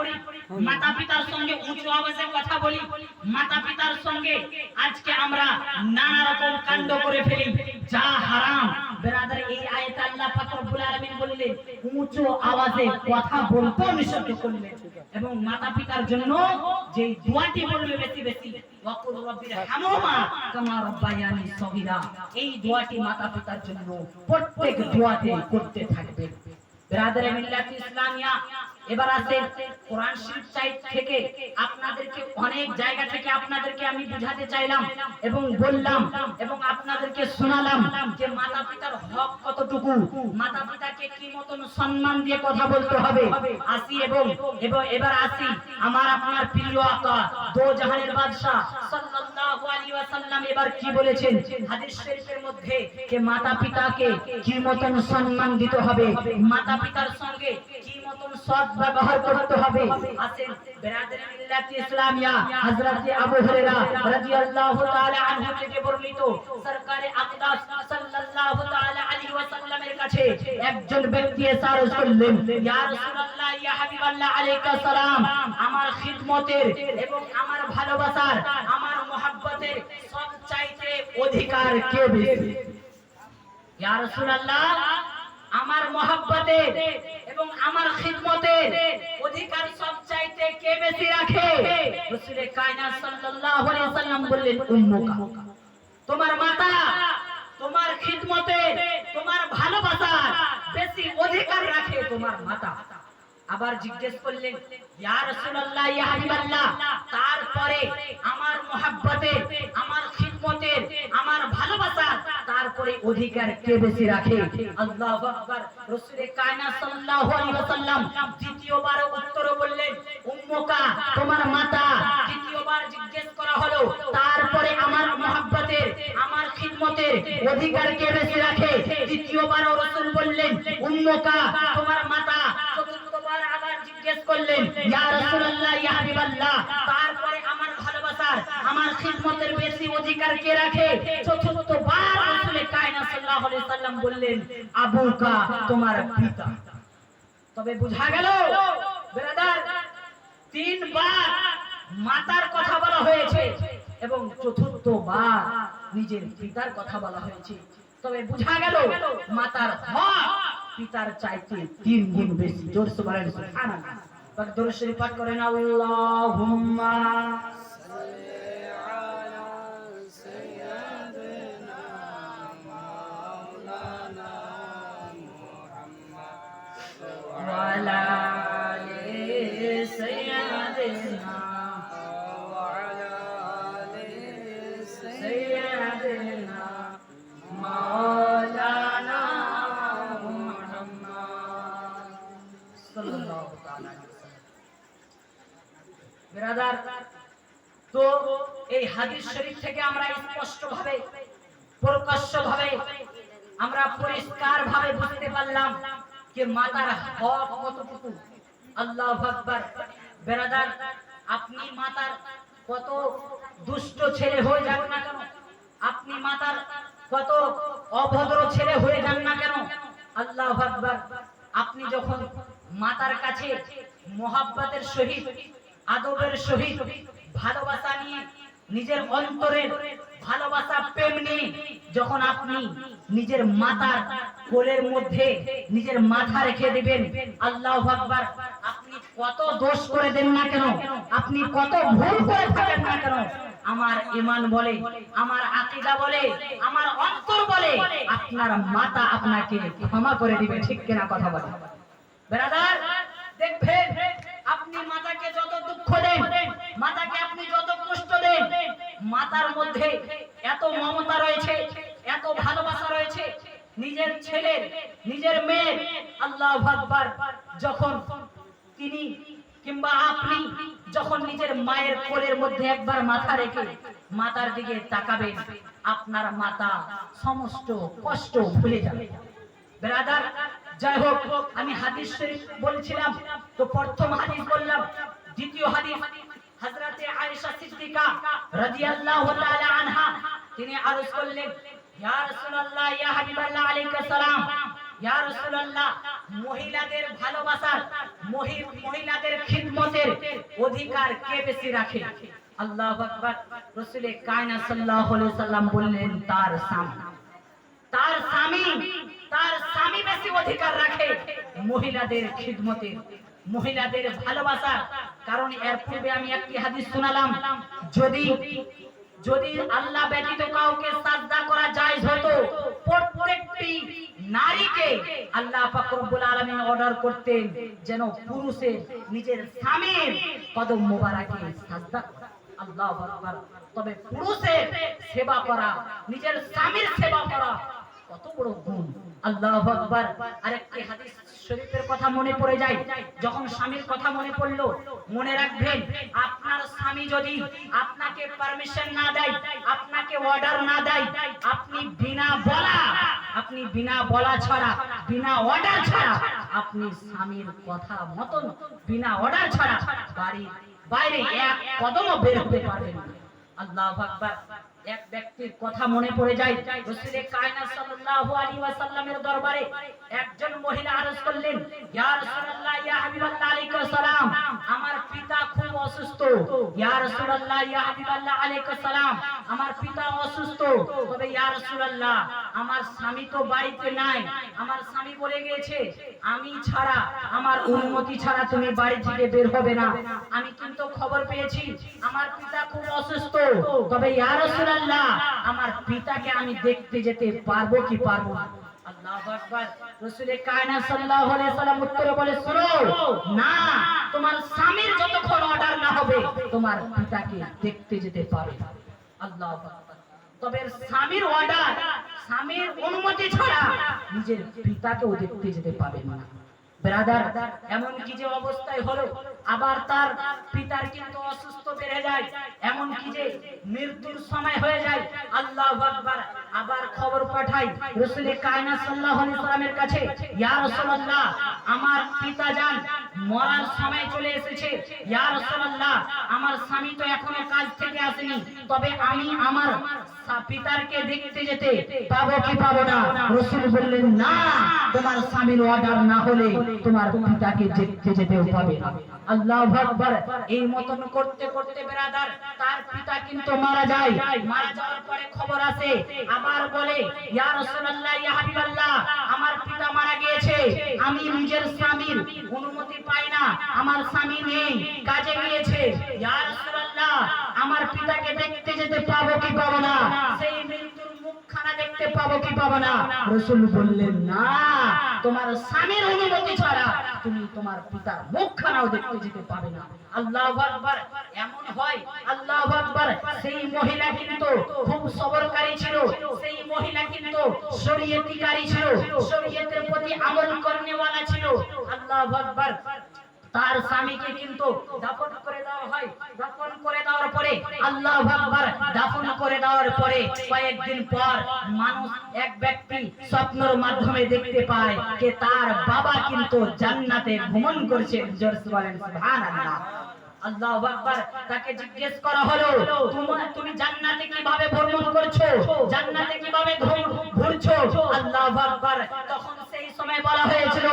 করি, মাতা পিতার সঙ্গে উঁচু আওয়াজে কথা বলি, মাতা পিতার সঙ্গে আজকে আমরা নানা রকম কাণ্ড করে ফেলি যা হারাম। বেরাদার, এই আয়াতে আল্লাহ পাক রব্বুল আলামিন বললেন উঁচু আওয়াজে কথা বলতে নিষেধ করলেন, এবং মাতা পিতার জন্য যে দোয়াটি বলবে বেশি বেশি, ওয়াকুল রাব্বির হামহুমা কামা রাব্বায়ানি সগীরা, এই দোয়াটি মাতা পিতার জন্য প্রত্যেক দোয়াতে করতে থাকবে। বেরাদারে মিল্লাত ইসলামিয়া, এবার আছে কোরআন শরীফ সাইড থেকে আপনাদেরকে অনেক জায়গা থেকে আপনাদেরকে আমি বুঝাতে চাইলাম এবং বললাম এবং আপনাদেরকে শোনালাম যে মাতা পিতার হক কতটুকু, মাতা পিতাকে কি মতন সম্মান দিয়ে কথা বলতে হবে। আসি এবং এবার আসি আমার আপনার প্রিয় আকা দো জাহানের বাদশা সাল্লাল্লাহু আলাইহি ওয়াসাল্লাম এবার কি বলেছেন হাদিস শরীফের মধ্যে, যে মাতা পিতাকে কি মতন সম্মান দিতে হবে, মাতা পিতার সঙ্গে কি মতন সৎ ব্যবহার করতে হবে। আসেন বেরাদারে মিল্লাত ইসলামিয়া, হযরত আবু হুরায়রা রাদিয়াল্লাহু তাআলা আনহু থেকে বর্ণিত সরকারে আকদাস সাল্লাল্লাহু তাআলা আলাইহি ওয়াসাল্লামের কাছে একজন ব্যক্তি এসে আরজ করলেন, ইয়া রাসূলুল্লাহ, ইয়া হাবিবাল্লাহ আলাইকা সালাম, আমার খিদমতের এবং আমার ভালোবাসার, আমার মহব্বতের সবচাইতে অধিকার কে বেশি? ইয়া রাসূলুল্লাহ, আমার মহব্বতের এবং আমার খিদমতের অধিকার সবচাইতে কে বেশি রাখে? রাসূলে কায়নাত সাল্লাল্লাহু আলাইহি ওয়াসাল্লাম বললেন, উম্মুকা, তোমার মাতা তোমার খিদমতের, তোমার ভালোবাসার বেশি অধিকার রাখে তোমার মাতা। আবার জিজ্ঞেস করলেন, ইয়া রাসূলুল্লাহ, ইয়া হাবিবাল্লাহ, তারপরে আমার মহব্বতের, আমার খিদমতের, আমার ভালোবাসার তারপরে অধিকার কে বেশি রাখে? আল্লাহু আকবার। রাসূলে কায়নাত সাল্লাল্লাহু আলাইহি ওয়াসাল্লাম দ্বিতীয়বার উত্তর বললেন, উম্মুকা, তোমার মাতা। দ্বিতীয়বার জিজ্ঞেস করা হলো, তারপরে আমার মহব্বতের, আমার খিদমতের অধিকার কে বেশি রাখে? দ্বিতীয়বার রাসূল বললেন, উম্মুকা, তোমার মাতা। চতুর্থবার আবার জিজ্ঞেস করলেন, ইয়া রাসূলুল্লাহ, ইয়া হাবিবাল্লাহ, তারপরে আমার ভালোবাসার, আমার খিদমতের বেশি অধিকার কে রাখে? চতুর্থবার রাসূলে কায়নাত সাল্লাল্লাহু আলাইহি ওয়াসাল্লাম বললেন, আবুকা, তোমার পিতা। তবে বুঝা গেল ব্রাদার, তিনবার মাতার কথা বলা হয়েছে এবং চতুর্থবার নিজের পিতার কথা বলা হয়েছে। তবে বুঝা গেল মাতার হক পিতার চাইতে 3 গুণ বেশি। জোরে সুবহানাল্লাহ। পাক দরুদ শরীফ পাঠ করেন, আল্লাহুম্মা সাল্লি আলা সাইয়্যিদিনা মাওলানা মুহাম্মদ ওয়া আলা আলি সাইয়্যিদিনা ওয়া আলা আলি সাইয়্যিদিনা মাওলানা সাল্লাল্লাহু তাআলা আলাইহি ওয়াসাল্লাম। ব্রাদার, তো এই হাদিস শরীফ থেকে আমরা স্পষ্টভাবে, প্রকাশ্যভাবে আমরা পরিষ্কারভাবে বুঝতে পারলাম যে মাতার হক কতটুকু। আল্লাহু আকবার। ব্রাদার, আপনি মাতার কত দুষ্ট ছেলে হয়ে যান না কেন, আপনি মাতার কত অভদ্র ছেলে হয়ে যান না কেন, আল্লাহু আকবার, আপনি যখন মাতার কাছে মহব্বতের সহিত, আদবের সহিত, ভালোবাসা নিয়ে, নিজের অন্তরের ভালোবাসা, প্রেম নিয়ে যখন আপনি নিজের মাতার কোলের মধ্যে নিজের মাথা রেখে দিবেন, আল্লাহু আকবার, আপনি কত দোষ করে দেন না কেন, আপনি কত ভুল করে থাকেন না কেন, আমার ঈমান বলে, আমার আকীদা বলে, আমার অন্তর বলে আপনার মাতা আপনাকে ক্ষমা করে দিবে। ঠিক কিনা কথা বলে ব্রাদার? দেখবেন আপনি মাতাকে যত দুঃখ দেন, মাতাকে আপনি যত কষ্ট দেন, মাতার মধ্যে এত মমতা রয়েছে, এত ভালোবাসা রয়েছে নিজের ছেলের, নিজের মেয়ের। আল্লাহু আকবার। যখন তিনি কিংবা আপনি যখন নিজের মায়ের কোলের মধ্যে একবার মাথা রেখে মাতার দিকে তাকাবেন, আপনার মাতা সমস্ত কষ্ট ভুলে যাবে। ব্রাদার, যাই হোক, আমি হাদিস শরীফ বলছিলাম, তো প্রথম হাদিস বললাম। দ্বিতীয় হাদিস হযরতে আয়েশা সিদ্দিকা রাদিয়াল্লাহু তাআলা আনহা, তিনি আরজ করলেন, ইয়া রাসূলুল্লাহ, ইয়া হাবিবাল্লাহ আলাইকা সালাম, ইয়া রাসূলুল্লাহ, মহিলাদের ভালোবাসার, মহিলাদের খিদমতের অধিকার কে বেশি রাখে? আল্লাহু আকবার। রাসূল কায়নাত সাল্লাল্লাহু আলাইহি সাল্লাম বললেন তার স্বামী বেশি অধিকার রাখে মহিলাদের খিদমতে, মহিলাদের ভালোবাসা। কারণ এর পূর্বে আমি একটি হাদিস শোনালাম, যদি আল্লাহ ব্যতীত কাউকে সাজদা করা জায়েজ হতো, প্রত্যেকটি নারীকে আল্লাহ পাক রব্বুল আলামিন অর্ডার করতেন যেন পুরুষের নিজের স্বামীর কদম মোবারকে সাজদা করে। আল্লাহু আকবার। তবে পুরুষের সেবা করা, নিজের স্বামীর সেবা করা কত বড় গুণ! আল্লাহু আকবার। আরেকটি হাদিস শরীফের কথা মনে পড়ে যায়, যখন স্বামীর কথা মনে পড়লো, মনে রাখবেন আপনার স্বামী যদি আপনাকে পারমিশন না দেয়, আপনাকে অর্ডার না দেয়, আপনি বিনা বলা ছাড়া, বিনা অর্ডার ছাড়া, আপনি স্বামীর কথা মতন বিনা অর্ডার ছাড়া বাড়ির বাইরে এক কদমও বের হতে পারবেন না। আল্লাহু আকবার। এক ব্যক্তির কথা মনে পড়ে যায়, রাসূল কায়নাত সাল্লাল্লাহু আলাইহি ওয়াসাল্লামের দরবারে একজন মহিলা আরজ করলেন, ইয়া রাসূলুল্লাহ, ইয়া হাবিবাল্লাহ আলাইহিস সালাম, আমার পিতা খুব অসুস্থ। ইয়া রাসূলুল্লাহ, ইয়া হাবিবাল্লাহ আলাইহিস সালাম, আমার পিতা অসুস্থ। তবে ইয়া রাসূলুল্লাহ, আমার স্বামী তো বাড়িতে নাই, আমার স্বামী বলে গিয়েছে আমি ছাড়া, আমার অনুমতি ছাড়া তুমি বাড়ি থেকে বের হবে না। আমি কিন্তু খবর পেয়েছি আমার পিতা খুব অসুস্থ। তবে ইয়া রাসূলুল্লাহ, আমার পিতাকে আমি দেখতে যেতে পারবো কি পারবো না? আল্লাহু আকবার। রাসূল কায়নাত সাল্লাল্লাহু আলাইহি সাল্লাম উত্তরে বলে, শুনো না, তোমার স্বামীর যতক্ষণ অর্ডার না হবে তোমার পিতাকে দেখতে যেতে পারবে না। আল্লাহু আকবার। তবে স্বামীর অর্ডার, স্বামীর অনুমতি ছাড়া নিজের পিতাকেও দেখতে যেতে পারবে না। ব্রাদার, এমন কি যে অবস্থায় হলো, আবার তার পিতার কিন্তু অসুস্থ বেড়ে যায়, এমন কি যে মৃত্যুর সময় হয়ে যায়। আল্লাহু আকবার। আবার খবর পাঠাই রাসূল কায়নাত সাল্লাল্লাহু আলাইহি সাল্লামের কাছে, ইয়া রাসূলুল্লাহ, আমার পিতা জান মরার সময় চলে এসেছে। ইয়া রাসূলুল্লাহ, আমার স্বামী তো এখনো কাজ থেকে আসেনি, তবে আমি আমার পিতারকে দেখতে যেতে পাবো কি পাবো না? রাসূল বললেন, না, তোমার স্বামীর অর্ডার না হলে তোমার পিতাকে দেখতে যেতেও পাবে না। আল্লাহু আকবার। এই মতন করতে করতে ব্রাদার, তার পিতা কিন্তু মারা যায়। মারা যাওয়ার পরে খবর আসে, আবার বলে, ইয়া রাসূলুল্লাহ, ইয়া হাবিবাল্লাহ, আমার পিতা মারা গিয়েছে, আমি নিজের স্বামীর অনুমতি পাই না, আমার স্বামী নেই, কাজে গিয়েছে। ইয়া রাসূলুল্লাহ, আমার পিতাকে দেখতে যেতে পাবো কি পাবো না? সেই মৃত্যুর মুখখানা দেখতে পাবো কি পাবো না? রাসূল বললেন, না, তোমার স্বামীর অনুমতি ছাড়া তুমি তোমার পিতার মুখখানাও দেখতে যেতে পাবে না। আল্লাহু আকবার। এমন হয়, আল্লাহু আকবার, সেই মহিলা কিন্তু খুব সবরকারী ছিল, সেই মহিলা কিন্তু শরীয়তকারী ছিল, শরীয়তের প্রতি আমল করনেওয়ালা ছিল। আল্লাহু আকবার। তার স্বামীকে কিন্তু দাফন করে দেওয়া হয়। দাফন করে দেওয়ার পরে, আল্লাহু আকবার, দাফন করে দেওয়ার পরে কয়েকদিন পর মানুষ, এক ব্যক্তি স্বপ্নের মাধ্যমে দেখতে পায় যে তার বাবা কিন্তু জান্নাতে ভ্রমণ করছে। জোরে বলেন সুবহানাল্লাহ। আল্লাহু আকবার। তাকে জিজ্ঞেস করা হলো, তুমি জান্নাতে কিভাবে ভ্রমণ করছো, জান্নাতে কিভাবে ঘুরছো? আল্লাহু আকবার। তখন সেই সময় বলা হয়েছিল,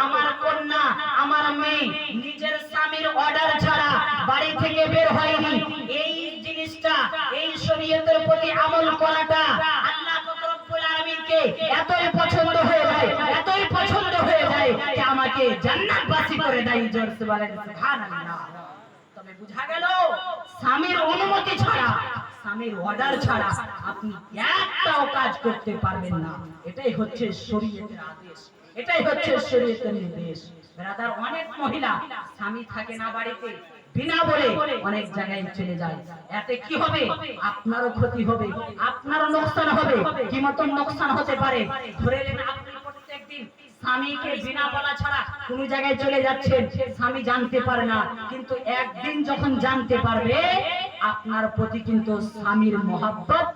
আমার কন্যা, আমার মেয়ে নিজের স্বামীর অর্ডার ছাড়া বাড়ি থেকে বের হয়নি। এই জিনিসটা, এই শরীয়তের প্রতি আমল করাটা আল্লাহ পাক রব্বুল আলামিনকে এতই পছন্দ হয়ে যায়, এতই পছন্দ হয়ে যায় যে আমাকে জান্নাতবাসী করে দেয়। জোরে বলেন সুবহানাল্লাহ। তবে বুঝা গেল, স্বামীর অনুমতি ছাড়া, স্বামীর অর্ডার ছাড়া আপনি একটাও কাজ করতে পারবেন না। এটাই হচ্ছে শরীয়তের আদেশ, এটাই হচ্ছে শরীয়তের নির্দেশ। ব্রাদার, অনেক মহিলা স্বামী থাকে না বাড়িতে, বিনা বলে অনেক জায়গায় চলে যায়। এতে কি হবে? আপনারও ক্ষতি হবে, আপনারও লোকসান হবে। কি মতন লোকসান হতে পারে? ধরে নেন আপনি প্রত্যেকদিন স্বামীকে বিনা বলা ছাড়া কোন জায়গায় চলে যাচ্ছেন, স্বামী জানতে পারে না, কিন্তু একদিন যখন জানতে পারবে, আপনার প্রতি কিন্তু স্বামীর মহব্বত,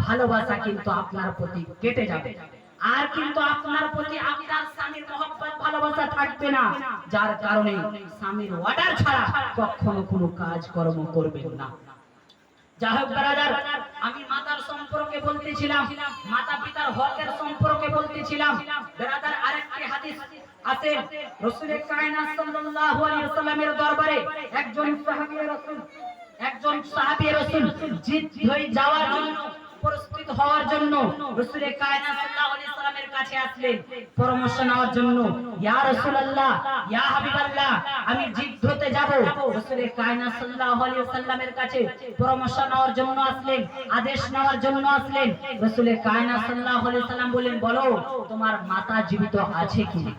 ভালোবাসা কিন্তু আপনার প্রতি কেটে যাবে। আর কিন্তু আপনার প্রতি আপনার স্বামীর মহব্বত, ভালোবাসা থাকবে না, যার কারণে স্বামীর অর্ডার ছাড়া কখনো কোনো কাজ কর্ম করবেন না। যাই হোক ব্রাদার, আমি মাতার সম্পর্কে বলতেছিলাম, মাতা পিতার হকের সম্পর্কে বলতেছিলাম। ব্রাদার, আরেকটি হাদিস আসেন রাসূল কায়নাত সাল্লাল্লাহু আলাইহি ওয়াসাল্লামের দরবারে একজন সাহাবী রাসূল জিদ হয়ে যাওয়ার জন্য প্রস্তুত হওয়ার জন্য রাসূল কায়নাত সাল্লাল্লাহু আলাইহি ওয়াসাল্লামের কাছে আসলেন পরামর্শ নেওয়ার জন্য। ইয়া রাসূলুল্লাহ, ইয়া হাবিবাল্লাহ, আমি জিদ হতে যাব। রাসূল কায়নাত সাল্লাল্লাহু আলাইহি ওয়াসাল্লামের কাছে পরামর্শ নেওয়ার জন্য আসলেন, আদেশ নেওয়ার জন্য আসলেন। রাসূল কায়নাত সাল্লাল্লাহু আলাইহি ওয়াসাল্লাম বলেন, বলো তোমার মাতা জীবিত আছে কি?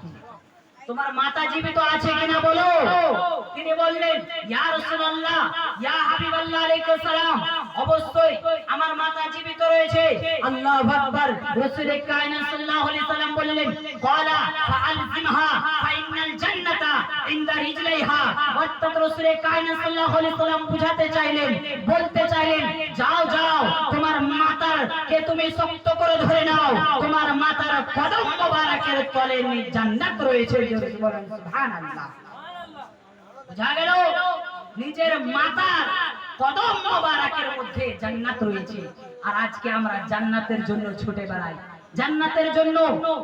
তোমার মাতা জীবিত আছে কিনা বলো। তিনি বললেন, ইয়া রাসূলুল্লাহ, ইয়া হাবিবাল্লাহ আলাইহিস সালাম, অবশ্যই আমার মাতা জীবিত রয়েছে। আল্লাহু আকবার। রাসূল কায়নাত সাল্লাল্লাহু আলাইহি সাল্লাম বললেন, ক্বালা ফাআলজিমহা ফাইনাল জান্নাতা ইনদা রিজলাইহা। অর্থাৎ রাসূল কায়নাত সাল্লাল্লাহু আলাইহি সাল্লাম বুঝাতে চাইলেন, বলতে চাইলেন, যাও যাও তোমার মাতারকে তুমি শক্ত করে ধরে নাও, তোমার মাতার কদম মোবারকের তলে জান্নাত রয়েছে। সুবহানাল্লাহ। বুঝা গেল নিজের মাতার কদম মোবারকের মধ্যে জান্নাত রয়েছে। আর আজকে আমরা জান্নাতের জন্য ছুটে বেড়াই, জান্নাতের জন্য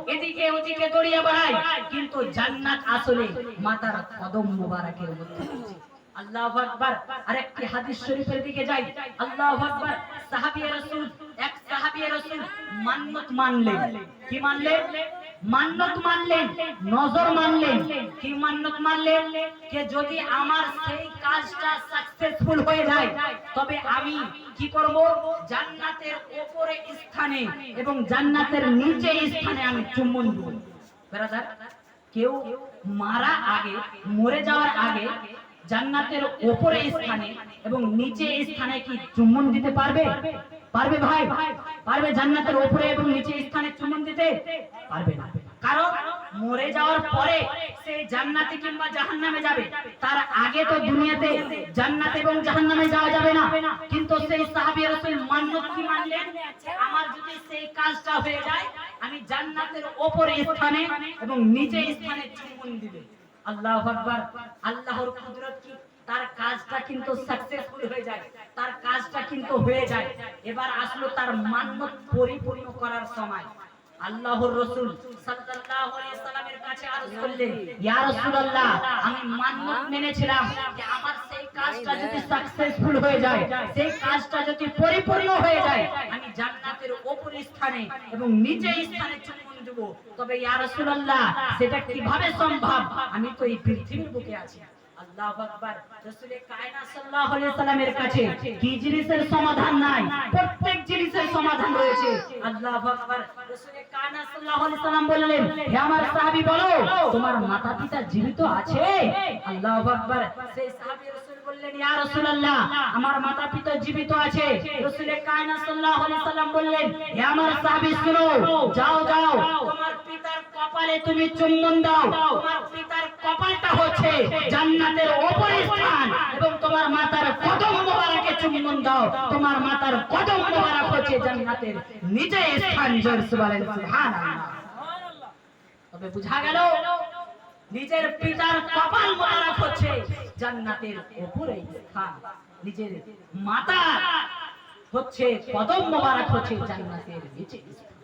এদিকে ওদিকে দৌড়িয়ে বেড়াই, কিন্তু জান্নাত আসলে মাতার কদম মোবারকের মধ্যে রয়েছে। আল্লাহু আকবার। আরেকটি হাদিস শরীফের দিকে যাই। আল্লাহু আকবার। সাহাবী রাসূল, এক সাহাবী রাসূল মান্নত মানলেন। কি মানলেন? মান্নত মানলেন, নজর মানলেন। কি মান্নত মানলেন? যে যদি আমার সেই কাজটা সাকসেসফুল হয়ে যায় তবে আমি কি করব? জান্নাতের উপরে স্থানে এবং জান্নাতের নিচে স্থানে আমি চুম্বন দেব। ব্রাদার, কেউ মারা আগে, মরে যাওয়ার আগে জান্নাতের উপরে স্থানে এবং নিচে স্থানে কি চুম্বন দিতে পারবে? পারবে ভাই? পারবে জান্নাতের উপরে এবং নিচে স্থানে চুম্বন দিতে? পারবে না। কারণ মরে যাওয়ার পরে সে জান্নাতে কিংবা জাহান্নামে যাবে, তার আগে তো দুনিয়াতে জান্নাত এবং জাহান্নামে যাওয়া যাবে না। কিন্তু সেই সাহাবী রাসূল মান্নত কি মানলেন? আমার যদি সেই কাজটা হয়ে যায় আমি জান্নাতের উপরে স্থানে এবং নিচে স্থানে চুম্বন দিবে। আল্লাহু আকবার। আল্লাহর কুদরত কি, তার কাজটা কিন্তু সাকসেসফুল হয়ে যায়, তার কাজটা কিন্তু হয়ে যায়। এবার আসলো তার মান্নত পরিপূর্ণ করার সময়। আল্লাহর রাসূল সাল্লাল্লাহু আলাইহি সাল্লামের কাছে আরজ করলেন, ইয়া রাসূলুল্লাহ, আমি মান্নত মেনেছিলাম যে আমার সেই কাজটা যদি সাকসেসফুল হয়ে যায়, সেই কাজটা যদি পরিপূর্ণ হয়ে যায়, আমি জান্নাতের উপর স্থানে এবং নিচে স্থানে চুম্বন দেব। তবে ইয়া রাসূলুল্লাহ, সেটা কিভাবে সম্ভব? আমি তো এই পৃথিবীর বুকে আছি। আল্লাহু আকবার। রাসূল কায়নাত সাল্লাল্লাহু আলাইহি সাল্লামের কাছে কি জিনিসের সমাধান নাই? প্রত্যেক জিনিসের সমাধান রয়েছে। আল্লাহু আকবার। রাসূল কায়নাত সাল্লাল্লাহু আলাইহি সাল্লাম বললেন, হে আমার সাহাবী, বলো তোমার মাতা-পিতা জীবিত আছে? আল্লাহু আকবার। সেই সাহাবী রাসূল বললেন, ইয়া রাসূলুল্লাহ, আমার মাতা-পিতা জীবিত আছে। রাসূল কায়নাত সাল্লাল্লাহু আলাইহি সাল্লাম বললেন, হে আমার সাহাবী, শুনো, যাও যাও তোমার পিতার কপালে তুমি চুম্বন দাও। তোমার পিতার কপালটা হচ্ছে জান্নাতের উপর স্থান এবং তোমার মাতার কদম মোবারকে চুম্বন দাও। তোমার মাতার কদম মোবারক হচ্ছে জান্নাতের নিচে স্থান। জোরে বলেন সুবহানাল্লাহ। তবে বুঝা গেল নিজের পিতার কপাল মোবারক হচ্ছে জান্নাতের উপরে স্থান, নিজের মাতার হচ্ছে কদম মোবারক হচ্ছে জান্নাতের নিচে স্থান।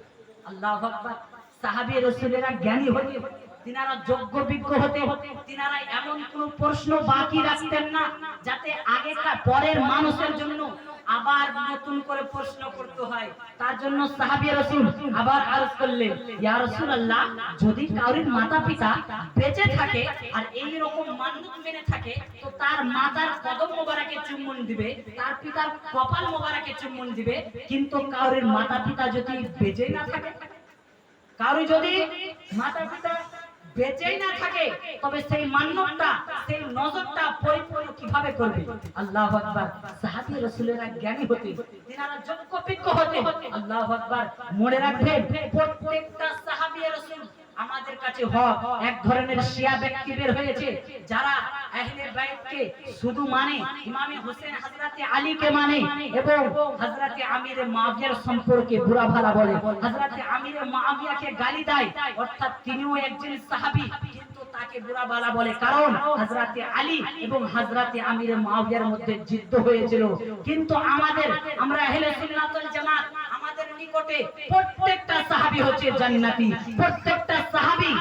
আল্লাহু আকবার। সাহাবী রাসূলেরা জ্ঞানী হতে, তিনারা যোগ্য বিজ্ঞ হতে, তিনারা এমন কোন প্রশ্ন বাকি রাখতেন না যাতে আগেকার পরের মানুষের জন্য আবার নতুন করে প্রশ্ন করতে হয়। তার জন্য সাহাবী রাসূল আবার আরজ করলেন, ইয়া রাসূলুল্লাহ, যদি কারোর মাতা-পিতা বেঁচে থাকে আর এই রকম মান্নত মেনে থাকে তো তার মাতার কদম মোবারকে চুম্বন দিবে, তার পিতার কপাল মোবারকে চুম্বন দিবে। কিন্তু কারোর মাতা-পিতা যদি বেঁচে না থাকে, কারো যদি মাতা-পিতা বেঁচেই না থাকে, তবে সেই মান্যতটা, সেই নজরটা পরিপূর্ণ কিভাবে করবে? আল্লাহু আকবার। সাহাবী রাসূলেরা জ্ঞানী হতে, তিনারা যোগ্য বিজ্ঞ হতে। আল্লাহু আকবার। মনে রাখবেন, প্রত্যেকটা সাহাবী রাসূল আমাদের কাছে হক। এক ধরনের শিয়া ব্যক্তি বের হয়েছে যারা আহলে বাইতকে শুধু মানে, ইমামে হোসেন হযরতে আলীকে মানে এবং হযরতে আমির মুআবিয়ার সম্পর্কে বুরা ভালা বলে, হযরতে আমির মুআবিয়াকে গালি দেয়। অর্থাৎ তিনিও একজন সাহাবী, কিন্তু তাকে বুরা ভালা বলে, কারণ হযরতে আলী এবং হযরতে আমির মুআবিয়ার মধ্যে যুদ্ধ হয়েছিল। কিন্তু আমরা আহলে সুন্নাত ওয়াল জামাত, আমাদের নিকটে প্রত্যেকটা সাহাবী হচ্ছে জান্নাতি, প্রত্যেকটা সাহাবী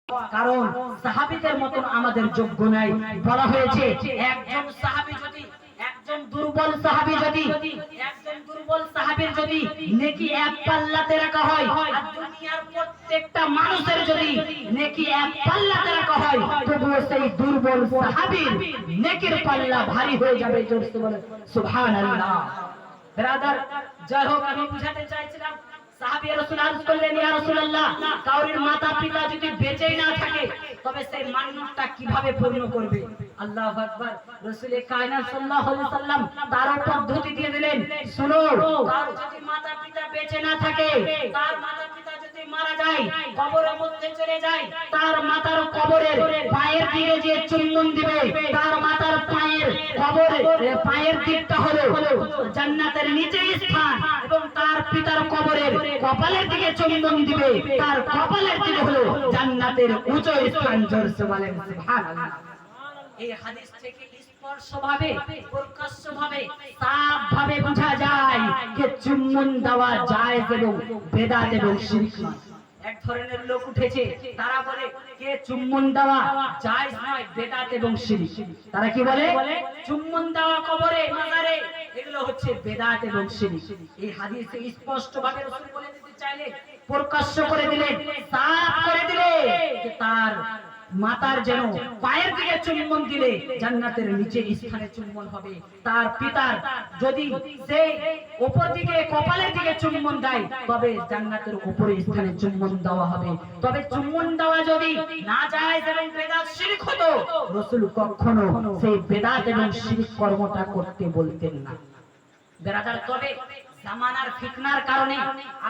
কারণ সাহাবীদের মতন আমাদের যোগ্য নাই। বলা হয়েছে একজন দুর্বল সাহাবীর যদি নেকি এক পাল্লাতে রাখা হয়, আর দুনিয়ার প্রত্যেকটা মানুষের যদি নেকি এক পাল্লাতে রাখা হয়, তবুও সেই দুর্বল সাহাবীর নেকির পাল্লা ভারী হয়ে যাবে। জোরসে বলে সুবহানাল্লাহ। ব্রাদার, যাই হোক, আমি বুঝাতে চাইছিলাম, সাহাবী রাসূল আরজ করলেন, ইয়া রাসূলুল্লাহ, কাউরির মাতা পিতা যদি বেঁচেই না থাকে তবে সেই মান্যতটা কিভাবে পূর্ণ করবে? আল্লাহু আকবার। রাসূল কায়নাত সাল্লাল্লাহু আলাইহি সাল্লাম তার পদ্ধতি দিয়ে দিলেন, শুনো, কার যদি মাতা পিতা বেঁচে না থাকে, তার মাতা পিতা যদি মারা যায়, কবরের মধ্যে চলে যায়, তার মাতার কবরের পায়ের দিকে যে চুম্বন দিবে, তার মাতার পায়ের দিকটা হলো জান্নাতের নিচের স্থান, এবং তার পিতার কবরের কপালের দিকে চুম্বন দিবে, তার কপালের দিকে হলো জান্নাতের উঁচু স্থান। জোরসে বলেন সুবহানাল্লাহ। এই হাদিস থেকে স্পষ্টভাবে, প্রকাশ্যভাবে, সাফভাবে বোঝা যায় যে চুম্বন দেওয়া জায়েজ এবং বেদাত এবং শিরক নয়। এক ধরনের লোক উঠেছে, তারা বলে কে চুম্বন দেওয়া জায়েজ নয়, বেদাত এবং শিরক। তারা কি বলে? চুম্বন দেওয়া কবরে, মাজারে, এগুলো হচ্ছে বেদাত এবং শিরক। এই হাদিসে স্পষ্টভাবে রাসূল বলে দিতে চাইলে, প্রকাশ্য করে দিলেন, সাফ করে দিলেন যে তার মাতার যেন পায়ের দিকে চুম্বন দিলে জান্নাতের নিচে স্থানে চুম্বন হবে, তার পিতার যদি সেই উপর দিকে কপালের দিকে চুম্বন দেয় তবে জান্নাতের উপরে স্থানে চুম্বন দেওয়া হবে। তবে চুম্বন দেওয়া যদি না যায় এবং বেদাত শিরক হতো, রাসূল কখনো সেই বেদাত এবং শিরক কর্মটা করতে বলতেন না। বেরাদার, তবে জামানার ফিতনার কারণে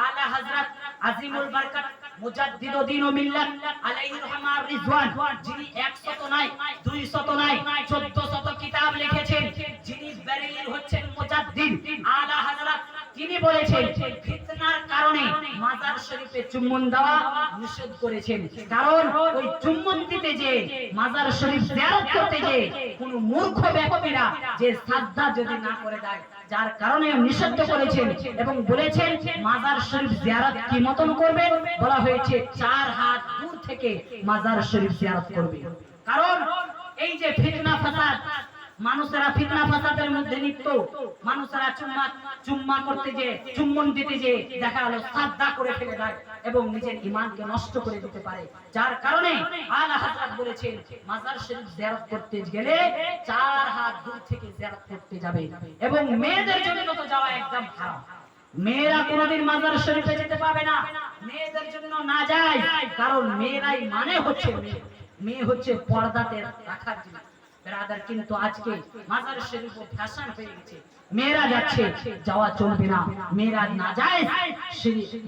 আলা হযরত আজিমুল বরকত মুজাদ্দিদ দ্বীন ও মিল্লাত আলাইহি রহমার রিজওয়ান, যিনি 100 নয়, 200 নয়, 1400 কিতাব লিখেছেন, যিনি বেরেলির হচ্ছেন মুজাদ্দিদ আলা হযরত, তিনি বলেছেন ফিতনার কারণে মাজার শরীফে চুম্বন দেওয়া নিষেধ করেছেন। কারণ ওই চুম্বন দিতে যে, মাজার শরীফ জিয়ারত করতে যে কোন মূর্খ ব্যক্তিরা যে সাজদা যদি না করে দেয়, যার কারণে নিষিদ্ধ করেছেন এবং বলেছেন মাজার শরীফ জিয়ারত কি মতন করবেন? বলা হয়েছে 4 হাত দূর থেকে মাজার শরীফ জিয়ারত করবে। কারণ এই যে ফিতনা ফাসাদ, মানুষেরা ফিতনা ফাসাদের মধ্যে লিপ্ত, মানুষেরা চুম্মা করতে যে, চুম্বন দিতে যে দেখা গেল সাজদা করে ফেলে দেয় এবং নিজের ঈমানকে নষ্ট করে দিতে পারে। যার কারণে আলা হযরত বলেছেন মাজার শরীফ জিয়ারত করতে গেলে 4 হাত দূর থেকে জিয়ারত করতে যাবে, এবং মেয়েদের জন্য তো যাওয়া একদম হারাম। মেয়েরা কোনোদিন মাজার শরীফে যেতে পাবে না, মেয়েদের জন্য না যায়। কারণ মেয়েরাই মানে হচ্ছে মেয়ে হচ্ছে পর্দাতে রাখার জিনিস। ব্রাদার, কিন্তু আজকে মাজার শরীফ ফ্যাশন হয়ে গেছে, মেয়েরা যাচ্ছে, যাওয়া চলবে না, মেয়েরা না যায়,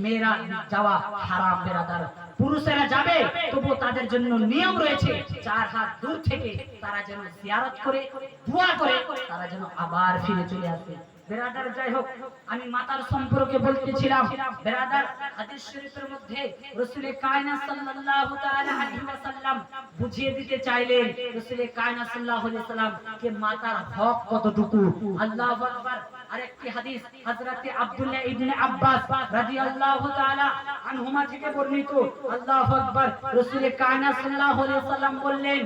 মেয়েরা যাওয়া হারাম। ব্রাদার, পুরুষেরা যাবে, তবু তাদের জন্য নিয়ম রয়েছে 4 হাত দূর থেকে তারা যেন জিয়ারত করে, দোয়া করে, তারা যেন আবার ফিরে চলে আসে। বেরাদার, যাই হোক, আমি মাতার সম্পর্কে বলতেছিলাম। বেরাদার, হাদিস শরীফের মধ্যে রাসূল কায়নাত সাল্লাল্লাহু তাআলা আলাইহি ওয়াসাল্লাম বুঝিয়ে দিতে চাইলেন, রাসূল কায়নাত সাল্লাল্লাহু আলাইহি ওয়াসাল্লাম কে মাতার হক কতটুকু। আল্লাহু আকবার। আরেকটি হাদিস হযরত আব্দুল্লাহ ইবনে আব্বাস রাদিয়াল্লাহু তাআলা আনহুমা থেকে বর্ণিত। আল্লাহু আকবার। রাসূল কায়নাত সাল্লাল্লাহু আলাইহি ওয়াসাল্লাম বললেন,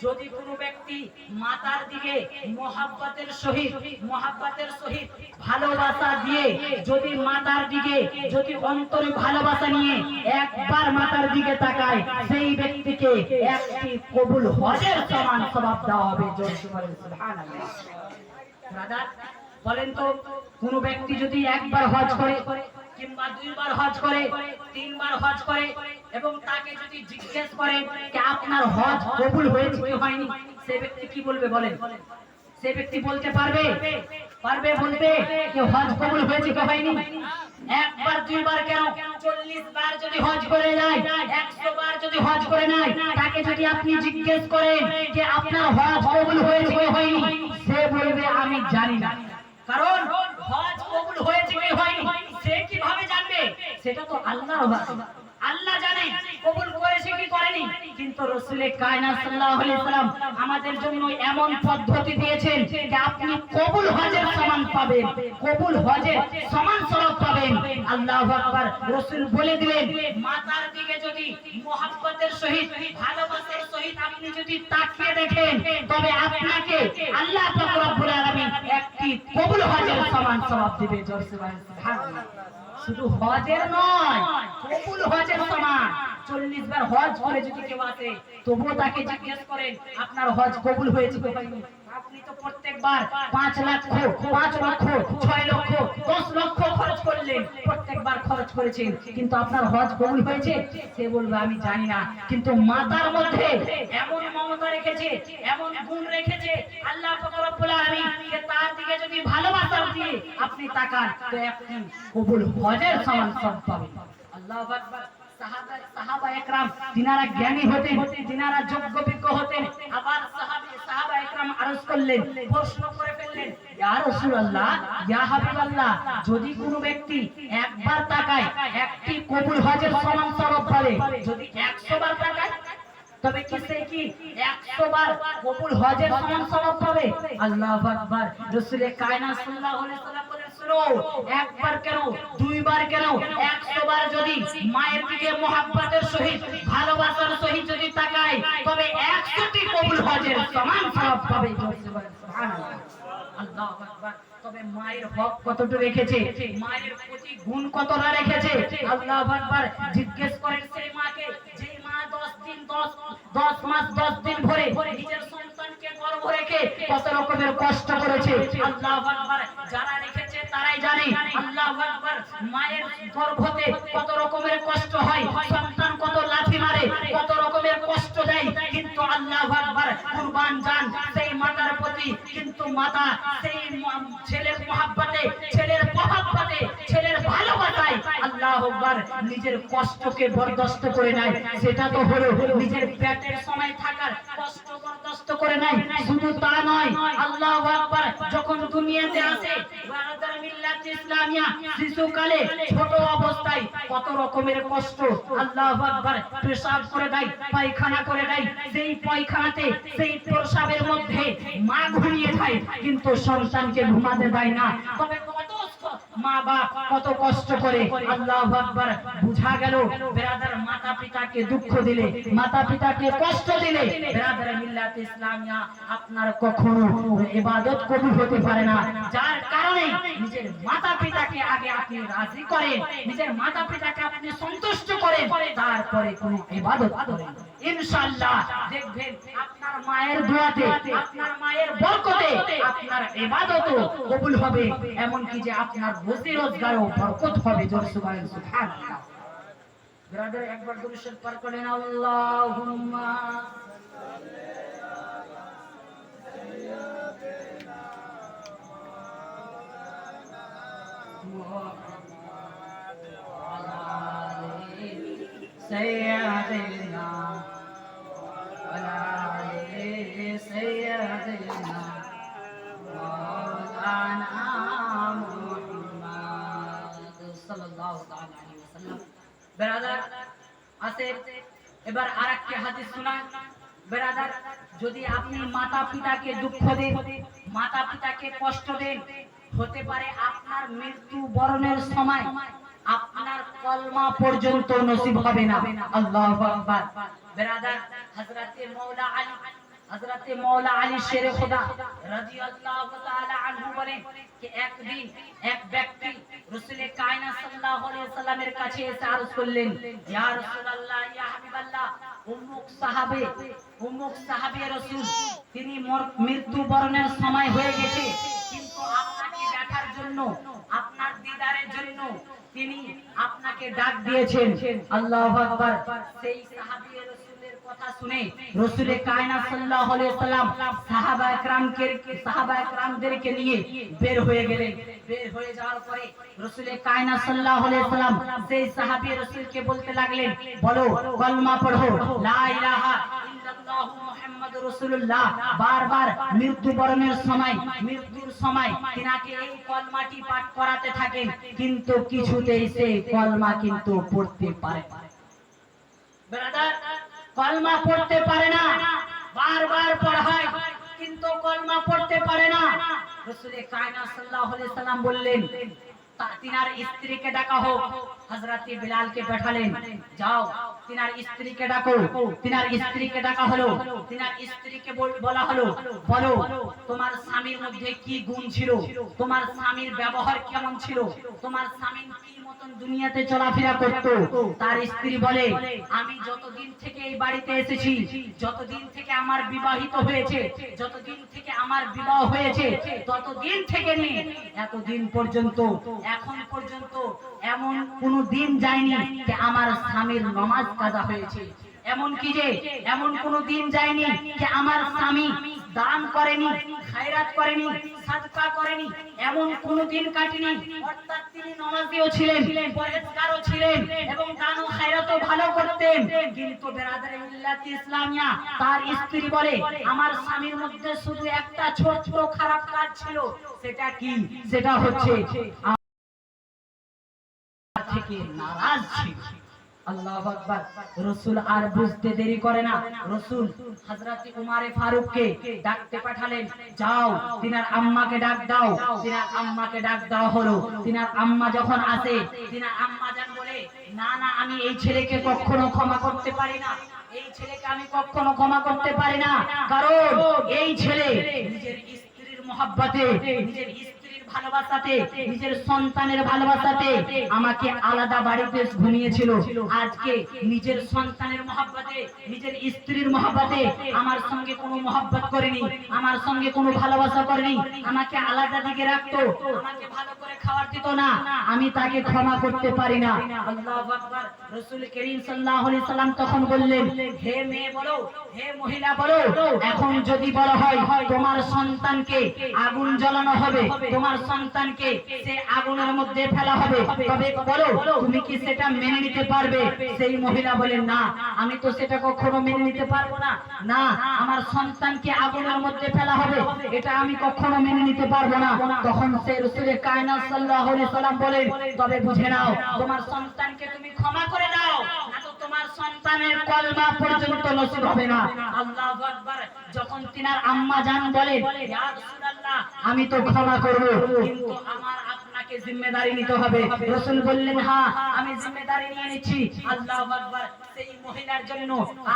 যদি কোনো ব্যক্তি মাতার দিকে মহব্বতের সহিত ভালোবাসা দিয়ে, যদি মাতার দিকে যদি অন্তরে ভালোবাসা নিয়ে একবার মাতার দিকে তাকায়, সেই ব্যক্তিকে একটি কবুল হজের সমান সওয়াব দেওয়া হবে। জোরে বলেন সুবহানাল্লাহ। ব্রাদার, বলেন তো, কোন ব্যক্তি যদি একবার হজ করে কিংবা 2 বার হজ করে, 3 বার হজ করে, এবং তাকে যদি জিজ্ঞেস করে যে আপনার হজ কবুল হয়েছে কি হয়নি, সে ব্যক্তি কি বলবে? বলেন, সে ব্যক্তি বলতে পারবে বলতে যে হজ কবুল হয়েছে কি হয়নি? 1 বার 2 বার কেন, 40 বার যদি হজ করে যায়, 100 বার যদি হজ করে নাই, তাকে যদি আপনি জিজ্ঞেস করেন যে আপনার হজ কবুল হয়েছে কি হয়নি, সে বলবে আমি জানি না। কারণ হজ কবুল হয়েছে কি হয়নি সে কিভাবে জানবে? সেটা তো আল্লাহর ব্যাপার। আল্লাহ জানে কবুল করেছে কি করেনি, কিন্তু কিন্তু রাসূল কায়নাত সাল্লাল্লাহু আলাইহি সাল্লাম আমাদের জন্য এমন পদ্ধতি দিয়েছেন যে আপনি কবুল হজের সমান পাবেন, কবুল হজের সমান সওয়াব পাবেন। আল্লাহু আকবার। রাসূল বলে দিলেন মাতার দিকে যদি মুহাব্বতের সহিত ভালোবাসার সহিত আপনি যদি তাকিয়ে দেখেন তবে আপনাকে আল্লাহ পাক রব্বুল আলামিন একটি কবুল হজের সমান সওয়াব দিবে। জোরে সুবহানাল্লাহ। শুধু হজের নয়, কবুল হজের সমান। 40 বার হজ করে যদি কেউ আসে তবুও তাকে জিজ্ঞেস করেন আপনার হজ কবুল হয়েছে কি হয়নি, আপনি তো প্রত্যেকবার 5 লক্ষ 6 লক্ষ 10 লক্ষ খরচ করলেন, প্রত্যেকবার খরচ করেছেন, কিন্তু আপনার হজ কবুল হয়েছে? সে বলবে আমি জানি না। কিন্তু মাতার মধ্যে এমন মমতা রেখেছে, এমন গুণ রেখেছে আল্লাহ পাক রব্বুল আলামিন যে তার দিকে যদি ভালোবাসা দিয়ে আপনি তাকান তো আপনি কবুল হজের সমান সওয়াব পাবেন। আল্লাহু আকবার। সাহাবা একরাম তিনারা জ্ঞানী হতেন, তিনারা যোগ্য বিজ্ঞ হতেন। আবার সাহাবা একরাম আরজ করলেন, প্রশ্ন করে ফেললেন, ইয়া রাসূলুল্লাহ, ইয়া হাবিবাল্লাহ, যদি কোনো ব্যক্তি একবার তাকায় একটি কবুল হজের সমান সওয়াব পাবে, যদি 100 বার তাকায় তবে কি সে কি 100 বার কবুল হজের সমান সওয়াব পাবে? আল্লাহু আকবার। রাসূল কায়নাত সাল্লাল্লাহু আলাইহি সাল্লাম বলেন, শুনো, একবার কেন, দুইবার কেন, 100 বার যদি মায়ের দিকে মুহাব্বতের সহিত ভালোবাসার সহিত যদি তাকায় তবে 100টি কবুল হজের সমান সওয়াব পাবে। সুবহানাল্লাহ। আল্লাহু আকবার। তবে মায়ের হক কতটা রেখেছে, মায়ের প্রতি গুণ কতটা রেখেছে আল্লাহু আকবার। জিজ্ঞেস করেন সেই মাকে, যেই মা 10 মাস 10 দিন ধরে নিজের সন্তানকে গর্ভ রেখে কত রকমের কষ্ট করেছে। আল্লাহু আকবার। যারা রেখেছে তারাই জানে আল্লাহু আকবার মায়ের গর্ভতে কত রকমের কষ্ট হয়, সন্তান কত লাথি মারে, কত রকমের কষ্ট দেয়, কিন্তু আল্লাহু আকবার কুরবান জান সেই মাতার প্রতি, কিন্তু মাতা সেই ছেলের মহব্বতে, ছেলের ভালোবাসায় আল্লাহু আকবার নিজের কষ্টকে বরদাস্ত করে নেয়। সেটা তো হলো নিজের পেটের সময় থাকার কষ্ট বরদাস্ত করে নেয়। শুধু তা নয়, আল্লাহু আকবার যখন দুনিয়াতে আসে বারাদার মিল্লাত ইসলামিয়া শিশুকালে ছোট অবস্থায় কত রকমের কষ্ট, আল্লাহু আকবার পেশাব করে দেয়, পায়খানা করে দেয়, সেই পায়খানাতে সেই পেশাবের মধ্যে মা ঘুমিয়ে যায় কিন্তু সন্তানকে ঘুমাতে দেয় না। তবে কত মা বাপ কত কষ্ট করে। আল্লাহু আকবার। বুঝা গেল বেরাদার মাতা পিতাকে দুঃখ দিলে, মাতা পিতাকে কষ্ট দিলে বেরাদার মিল্লাত ইসলামিয়া আপনার কখনো ইবাদত কবুল হতে পারে না। যার কারণে নিজের মাতা পিতাকে আগে আপনি রাজি করেন, নিজের মাতা পিতাকে আপনি সন্তুষ্ট করেন, তারপরে কোন ইবাদত করেন। ইনশাআল্লাহ দেখবেন আপনার মায়ের দোয়াতে, আপনার মায়ের বরকতে আপনার ইবাদতও কবুল হবে, এমন কি যে আপনার রুজি রোজগারও বরকত হবে। জোরে সুবহানাল্লাহ। ব্রাদার একবার দুরূদ শরীফ পাঠ করেন, আল্লাহুম্মা সাইয়্যিদিনা ওয়া আলি সাইয়্যিদিনা মাওলানা মুহাম্মদ সাল্লাল্লাহু তাআলা আলাইহি ওয়াসাল্লাম। ব্রাদার আসেন এবার আরেকটি হাদিস শুনান। ব্রাদার, যদি আপনি মাতা পিতাকে দুঃখ দেন, মাতা পিতাকে কষ্ট দেন, হতে পারে আপনার মৃত্যু বরণের সময় আপনার কলমা পর্যন্ত নসিব হবে না। আল্লাহু আকবার। ব্রাদার, হযরতে মাওলা আলী শেরে খোদা রাদিয়াল্লাহু তাআলা আনহু বলেন যে একদিন এক ব্যক্তি রাসূল কায়নাত সাল্লাল্লাহু আলাইহি সাল্লামের কাছে এসে আরজ করলেন, ইয়া রাসূলুল্লাহ, ইয়া হাবিবাল্লাহ, অমুক সাহাবী রাসূল তিনি মৃত্যু বরণের সময় হয়ে গেছে, কিন্তু আপনাকে দেখার জন্য, আপনার দিদারের জন্য তিনি আপনাকে ডাক দিয়েছেন। আল্লাহু আকবার। সেই সাহাবী রাসূলের কথা শুনে রাসূল কায়নাত সাল্লাল্লাহু আলাইহি সাল্লাম সাহাবা একরামদেরকে নিয়ে বের হয়ে গেলেন। বের হয়ে যাওয়ার পরে রাসূল কায়নাত সাল্লাল্লাহু আলাইহি সাল্লাম সেই সাহাবী রাসূলকে বলতে লাগলেন, বলো, কলমা পড়ো, লা ইলাহা ইল্লাল্লাহু মুহাম্মাদুর রাসূলুল্লাহ। বারবার মৃত্যুবরণের সময়, মৃত্যুর সময় তিনাকে এই কলমাটি পাঠ করাতে থাকেন, কিন্তু কিছুতেই সেই কলমা কিন্তু পড়তে পারে। ব্রাদার, কলমা পড়তে পারে না, বারবার পড়ায় কিন্তু কলমা পড়তে পারে না। রাসূল কায়নাত সাল্লাল্লাহু আলাইহি সাল্লাম বললেন, তিনার স্ত্রীকে ডাকা হোক। হযরত বিলালকে পাঠালেন, যাও তিনার স্ত্রীকে ডাকো। তিনার স্ত্রীকে ডাকা হলো। তিনার স্ত্রীকে বলা হলো, বলো তোমার স্বামীর মধ্যে কি গুণ ছিল, তোমার স্বামীর ব্যবহার কেমন ছিল, তোমার স্বামী কি মতন দুনিয়াতে চলাফেরা করত। তার স্ত্রী বলে, আমি যতদিন থেকে এই বাড়িতে এসেছি, যতদিন থেকে আমার বিবাহিত হয়েছে, যতদিন থেকে আমার বিবাহ হয়েছে, ততদিন থেকে নিয়ে এতদিন পর্যন্ত, এখন পর্যন্ত এমন কোন দিন যায়নি যে আমার স্বামীর নামাজ কাজা হয়েছে। এমন কি যে এমন কোন দিন যায়নি যে আমার স্বামী দান করেনি, খায়রাত করেনি, সাদকা করেনি, এমন কোন দিন কাটেনি। অর্থাৎ তিনি নামাজিও ছিলেন, পরহেজগারও ছিলেন এবং দান ও খায়রাতও ভালো করতেন। কিন্তু বেরাদারে মিল্লাত ইসলামিয়া তার স্ত্রী বলে, আমার স্বামীর মধ্যে শুধু একটা ছোট খারাপ কাজ ছিল। সেটা কি? সেটা হচ্ছে থেকে নারাজ ছিল। আল্লাহু আকবার। রাসূল আর বুঝতে দেরি করে না, রাসূল হযরত উমর ফারুককে ডাকতে পাঠালেন, যাও তিনার আম্মাকে ডাক দাও। তিনার আম্মাকে ডাক দেওয়া হলো। তিনার আম্মা যখন আসে, তিনার আম্মা জান বলে, না না, আমি এই ছেলেকে কখনো ক্ষমা করতে পারি না, এই ছেলেকে আমি কখনো ক্ষমা করতে পারি না। কারণ এই ছেলে নিজের স্ত্রীর মহব্বতে, নিজের স্ত্রীর ভালোবাসাতে, নিজের সন্তানের ভালোবাসাতে আমাকে আলাদা বাড়িতে ঘুমিয়েছিল। আজকে নিজের সন্তানের মহব্বতে, নিজের স্ত্রীর মহব্বতে আমার সঙ্গে কোনো মহব্বত করেনি, আমার সঙ্গে কোনো ভালোবাসা করেনি, আমাকে আলাদা দিকে রাখতো, আমাকে ভালো করে খাবার দিত না, আমি তাকে ক্ষমা করতে পারি না। আল্লাহু আকবার। রাসূল করিম সাল্লাল্লাহু আলাইহি সাল্লাম তখন বললেন, হে মেয়ে বলো, হে মহিলা বলো, এখন যদি বলা হয় তোমার সন্তানকে আগুন জ্বালানো হবে, তোমার সন্তানকে সে আগুনের মধ্যে ফেলা হবে, তবে বলো তুমি কি সেটা মেনে নিতে পারবে? সেই মহিলা বলেন, না, আমি তো সেটা কখনো মেনে নিতে পারবো না। না, আমার সন্তানকে আগুনের মধ্যে ফেলা হবে, এটা আমি কখনো মেনে নিতে পারবো না। তখন সে রাসূল কায়নাত সাল্লাল্লাহু আলাইহি সাল্লাম বলেন, তবে বুঝে নাও, তোমার সন্তানকে তুমি ক্ষমা করে দাও, না তো তোমার সন্তানের কলমা পর্যন্ত নসিব হবে না। আল্লাহু আকবার। যখন তিনার আম্মা জান বলেন, ইয়া রাসূলুল্লাহ, আমি তো ক্ষমা করব, কিন্তু আমার আপনাকে জিম্মেদারি নিতে হবে। রাসূল বললেন, হ্যাঁ, আমি জিম্মেদারি নিয়ে নিচ্ছি। আল্লাহু আকবার। সেই মহিলার জন্য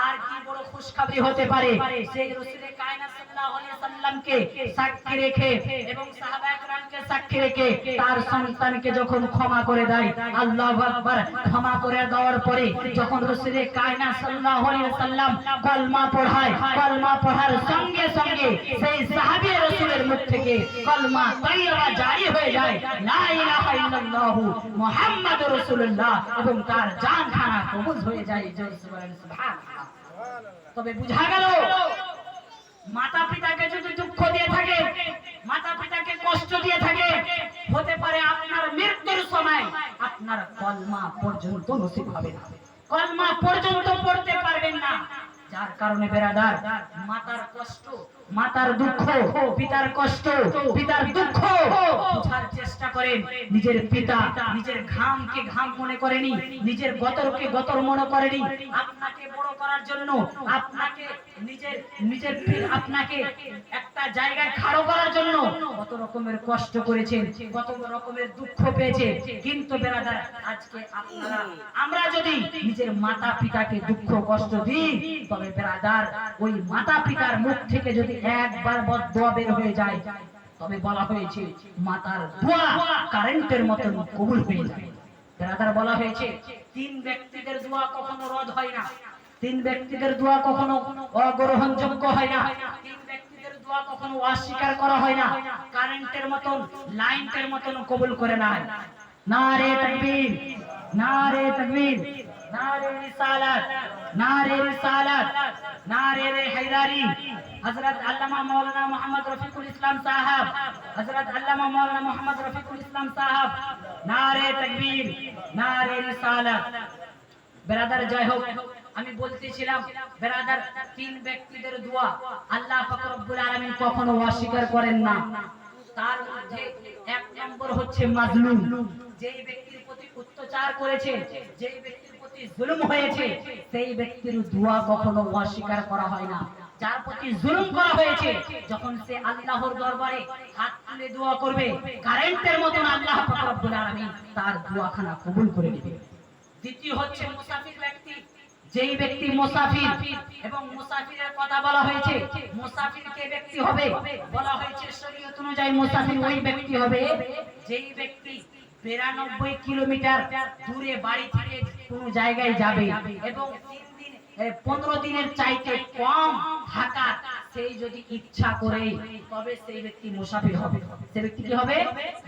আর কি বড় খুশখবরি হতে পারে? সেই রাসূল কায়নাত সাল্লাল্লাহু আলাইহি সাল্লামকে সাক্ষী রেখে এবং সাহাবায়ে কেরামকে সাক্ষী রেখে তার সন্তানকে যখন ক্ষমা করে দেয়, আল্লাহু আকবার, ক্ষমা করে দেওয়ার পরে যখন রাসূল কায়নাত সাল্লাল্লাহু আলাইহি সাল্লাম কলমা পড়ায়, কলমা পড়ার সঙ্গে সঙ্গে সেই সাহাবী রাসূলের মুখ থেকে কলমা তাইয়্যিবা জারি হয়ে যায়, লা ইলাহা ইল্লাল্লাহ মুহাম্মাদুর রাসূলুল্লাহ, এবং তার জানখানা কবুল হয়ে যায়। জয় সুবহানাল্লাহ। তবে বুঝা গেল, মাতা পিতাকে যদি দুঃখ দিয়ে থাকে, মাতা পিতাকে কষ্ট দিয়ে থাকে, হতে পারে আপনার মৃত্যুর সময় আপনার কলমা পর্যন্ত নসিব হবে না, কলমা পর্যন্ত পড়তে পারবেন না। যার কারণে বেরাদার, মাতার কষ্ট, মাতার দুঃখ, পিতার কষ্ট, পিতার দুঃখ বোঝার চেষ্টা করেন। নিজের পিতা নিজের ঘামকে ঘাম মনে করেনি, নিজের গতরকে গতর মনে করেনি। আপনাকে বড় করার জন্য, আপনাকে নিজের নিজের আপনাকে একটা জায়গায় খাড়ো করার জন্য কত রকমের কষ্ট করেছেন, কত রকমের দুঃখ পেয়েছে। কিন্তু বেরাদার, আজকে আপনারা আমরা যদি নিজের মাতা পিতাকে দুঃখ কষ্ট দিই, তবে বেরাদার ওই মাতা পিতার মুখ থেকে যদি একবার বদদোয়া বের হয়ে যায়, তবে বলা হয়েছে মাতার দোয়া কারেন্টের মতন কবুল হয়ে যায়। বেরাদার, বলা হয়েছে তিন ব্যক্তিদের দোয়া কখনো রদ হয় না, তিন ব্যক্তিদের দোয়া কখনো অগ্রহণযোগ্য হয় না, তিন ব্যক্তিদের দোয়া কখনো অস্বীকার করা হয় না, কারেন্টের মতন, লাইনের মতন কবুল করে না। নারে তাকবীর, নারে তাকবীর, নারে রিসালাত, নারে রিসালাত, নারে হায়দারি। হযরত আল্লামা মাওলানা মোহাম্মদ রফিকুল ইসলাম সাহেব, হযরত আল্লামা মাওলানা মোহাম্মদ রফিকুল ইসলাম সাহেব, নারে তাকবীর, নারে রিসালাত। বেরাদার, যাই হোক, আমি বলতেছিলাম বেরাদার, তিন ব্যক্তিদের দোয়া আল্লাহ পাক রব্বুল আলামিন কখনো অস্বীকার করেন না। তার মধ্যে এক নম্বর হচ্ছে মাজলুম, যেই ব্যক্তির প্রতি অত্যাচার করেছে, যেই ব্যক্তির প্রতি প্রতি জুলুম হয়েছে সেই ব্যক্তির দোয়া কখনো অস্বীকার করা হয় না। যার প্রতি জুলুম করা হয়েছে যখন সে আল্লাহর দরবারে হাত তুলে দোয়া করবে কারেন্টের মতন আল্লাহ পাক রব্বুল আলামিন তার দোয়াখানা কবুল করে নেবে। দ্বিতীয় হচ্ছে মুসাফির ব্যক্তি। যেই ব্যক্তি মুসাফির, এবং মুসাফিরের কথা বলা হয়েছে, মুসাফির কে ব্যক্তি হবে বলা হয়েছে শরীয়ত অনুযায়ী মুসাফির ওই ব্যক্তি হবে যেই ব্যক্তি 92 কিলোমিটার দূরে বাড়ি থেকে কোনো জায়গায় যাবে এবং 15 দিনের চাইতে কম থাকা সেই যদি ইচ্ছা করে তবে সেই ব্যক্তি মুসাফির হবে। সেই ব্যক্তি কি হবে?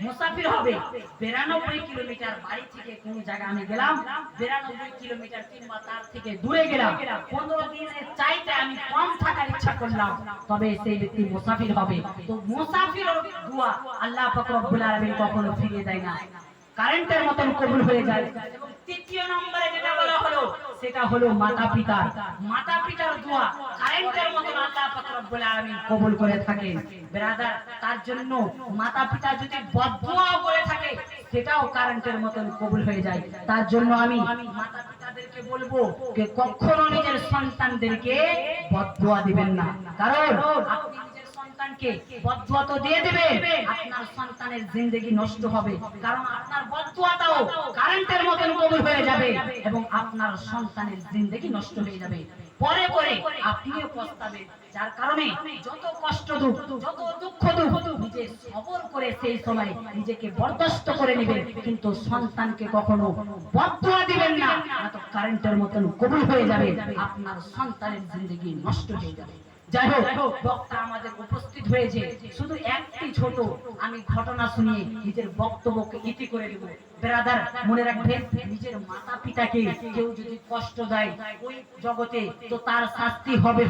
মুসাফির হবে। 92 কিলোমিটার বাড়ি থেকে কোন জায়গা আমি গেলাম, 92 কিলোমিটার কিংবা তার থেকে দূরে গেলাম, 15 দিনের চাইতে আমি কম থাকার ইচ্ছা করলাম, তবে সেই ব্যক্তি মুসাফির হবে। তো মুসাফিরের দোয়া আল্লাহ পাক রব্বুল আলামিন কখনো ফিরিয়ে দেয় না, কারেন্টের মতন কবুল হয়ে যায়। এবং তৃতীয় নম্বরে যেটা বলা হলো সেটা হলো মাতা পিতার। মাতা পিতার দোয়া কারেন্টের মতন আল্লাহ পাক রব্বুল আলামিন কবুল করে থাকেন। ব্রাদার, তার জন্য মাতা পিতা যদি বদদোয়া করে থাকে সেটাও কারেন্টের মতন কবুল হয়ে যায়। তার জন্য আমি মাতা পিতাদেরকে বলবো যে কখনো নিজের সন্তানদেরকে বদদোয়া দিবেন না, কারণ আপনি নিজের সন্তানকে বদদোয়া তো দিয়ে দেবে, আপনার সন্তানের জিন্দেগি নষ্ট হবে, কারণ আপনার বদদোয়াটাও কারেন্টের মতন কবুল হয়ে যাবে এবং আপনার সন্তানের জিন্দেগি নষ্ট হয়ে যাবে। পরে পরে আপনিও পস্তাবেন। যার কারণে যত কষ্ট দুঃখ, যত দুঃখ দুঃখ নিজে সবর করে সেই সময় নিজেকে বরদাস্ত করে নেবেন, কিন্তু সন্তানকে কখনো বদদোয়া দিবেন না, তো কারেন্টের মতন কবুল হয়ে যাবে, আপনার সন্তানের জিন্দেগি নষ্ট হয়ে যাবে। যাই হোক, বক্তা আমাদের উপস্থিত হয়েছে, শুধু একটি ছোট আমি ঘটনা শুনিয়ে নিজের বক্তব্যকে ইতি করে দেব। ব্রাদার, মনে রাখবেন, নিজের মাতা পিতাকে কেউ যদি কষ্ট দেয় ওই জগতে তো তার শাস্তি হবে,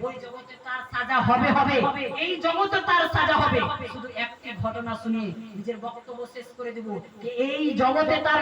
ওই জগতে তার সাজা হবে, এই জগতে তার সাজা হবে। শুধু একটি ঘটনা শুনিয়ে নিজের বক্তব্য শেষ করে দেব যে এই জগতে তার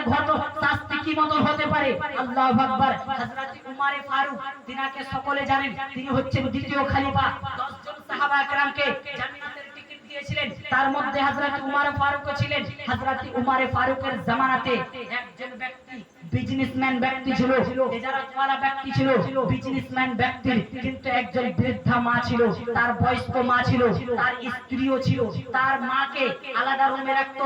শাস্তি কি মতন হতে পারে। আল্লাহু আকবার। হযরত উমর ফারুক, তিনাকে সকলে জানেন, তিনি হচ্ছেন দ্বিতীয় খলিফা। 10 জন সাহাবা একরামকে জান্নাতের টিকিট দিয়েছিলেন, তার মধ্যে হযরত উমর ফারুক ছিলেন। হযরত উমর ফারুকের জামানাতে একজন ব্যক্তি বিজনেসম্যান ব্যক্তি ছিল, তেজারতওয়ালা ব্যক্তি ছিল, বিজনেসম্যান ব্যক্তি, কিন্তু একজন বৃদ্ধা মা ছিল, তার বয়স্ক মা ছিল, তার স্ত্রীও ছিল। তার মাকে আলাদা রুমে রাখতো,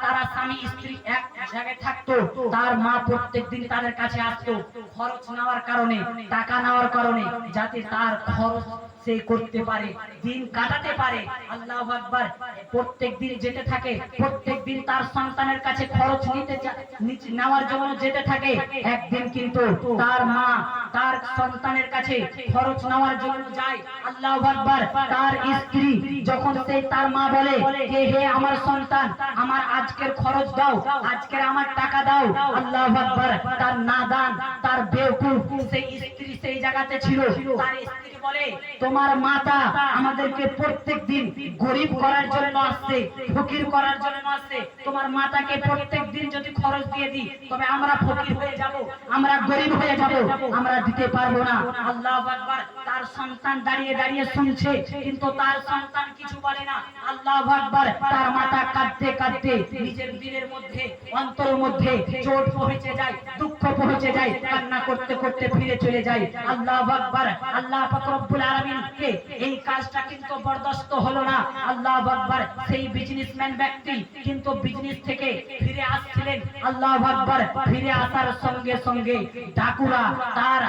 তারা স্বামী স্ত্রী এক জায়গায় থাকতো। তার মা প্রত্যেকদিন তাদের কাছে আসতো খরচ নেওয়ার কারণে, টাকা নেওয়ার কারণে, যাতে তার খরচ সে করতে পারে, দিন কাটাতে পারে। আল্লাহু আকবার। প্রত্যেকদিন যেতে থাকে, প্রত্যেকদিন তার সন্তানের কাছে খরচ নেওয়ার জন্য যেতে থাকে। একদিন কিন্তু তার মা তার সন্তানের কাছে খরচ নেওয়ার জন্য যায়। আল্লাহু আকবার। তার স্ত্রী যখন সে তার মা বলে যে হে আমার সন্তান, আমার আজকের খরচ দাও, আজকের আমার টাকা দাও। আল্লাহু আকবার। তার নাদান, তার বেওকুফ সেই স্ত্রী সেই জায়গাতে ছিল। তার স্ত্রী বলে তোমার মাতা আমাদেরকে প্রত্যেকদিন গরিব করার জন্য আসছে, ফকির করার জন্য আসছে। তোমার মাতাকে প্রত্যেকদিন যদি খরচ দিয়ে দিই তবে আমরা ফকির হয়ে যাব, আমরা গরিব হয়ে যাব, আমরা দিতে পারবো না। আল্লাহু আকবার। তার সন্তান দাঁড়িয়ে দাঁড়িয়ে শুনছে, কিন্তু তার সন্তান কিছু বলে না। আল্লাহু আকবার। তার মাতা কাঁদতে কাঁদতে নিজের দিলের মধ্যে, অন্তরের মধ্যে চোট পৌঁছে যায়, দুঃখ পৌঁছে যায়, কান্না করতে করতে ফিরে চলে যায়। আল্লাহু আকবার। আল্লাহ পাক রব্বুল আলামিনকে এই কাজটা কিন্তু বরদাস্ত হলো না। আল্লাহু আকবার। সেই বিজনেসম্যান ব্যক্তি কিন্তু বিজনেস থেকে ফিরে আসছিলেন। আল্লাহু আকবার। ফিরে আসার সঙ্গে সঙ্গে ডাকুরা তার